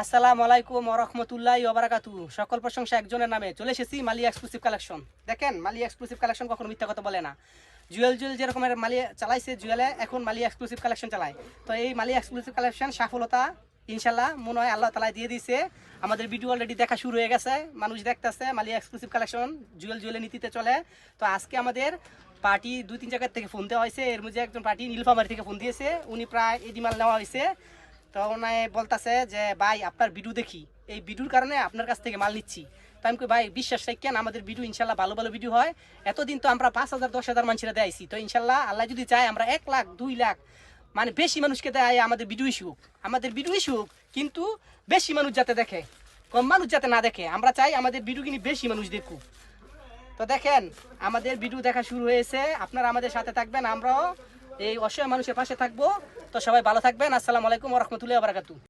আসসালামু আলাইকুম ওয়া রাহমাতুল্লাহি ওয়া বারাকাতুহু। সকল প্রশংসা একজনের নামে। চলে এসেছি মালি এক্সক্লুসিভ কালেকশন। দেখেন, মালি এক্সক্লুসিভ কালেকশন কখনো মিথ্যা কথা বলে না। জুয়েল যেরকমের মালি চালাইছে, জুয়েলে এখন মালি এক্সক্লুসিভ কালেকশন চালায়। তো এই মালি এক্সক্লুসিভ কালেকশন সফলতা ইনশাল্লাহ মনে হয় আল্লাহ তাআলা দিয়ে দিয়েছে। আমাদের ভিডিও অলরেডি দেখা শুরু হয়ে গেছে, মানুষ দেখতেছে মালি এক্সক্লুসিভ কালেকশন জুয়েলে নীতিতে চলে। তো আজকে আমাদের পার্টি 2-3 জায়গার থেকে ফোন দেওয়া হয়েছে। এর মধ্যে একজন পার্টি নীলফামারী থেকে ফোন দিয়েছে, উনি প্রায় এডি মাল নেওয়া হয়েছে। তো ওনায় বলতেছে যে ভাই আপনার ভিডিও দেখি, এই ভিডিওর কারণে আপনার কাছ থেকে মাল নিচ্ছি। তো আমি ভাই বিশ্বাস রাখেন, আমাদের ভিডিও ইনশাল্লাহ ভালো ভালো ভিডিও হয়। এতদিন তো আমরা 5,000 10,000 মানুষেরা দেয়ছি। তো ইনশাল্লাহ আল্লাহ যদি চায় আমরা 1 লাখ 2 লাখ মানে বেশি মানুষকে দেয় আমাদের ভিডিও ইস্যুক, কিন্তু বেশি মানুষ যাতে দেখে, কম মানুষ যাতে না দেখে। আমরা চাই আমাদের ভিডিও কিনি বেশি মানুষ দেখুক। তো দেখেন, আমাদের ভিডিও দেখা শুরু হয়েছে, আপনারা আমাদের সাথে থাকবেন, আমরাও এই অসহায় মানুষের পাশে থাকবো। তো সবাই ভালো থাকবেন। আসসালামু আলাইকুম ওয়া রাহমাতুল্লাহি ওয়া বারাকাতুহু।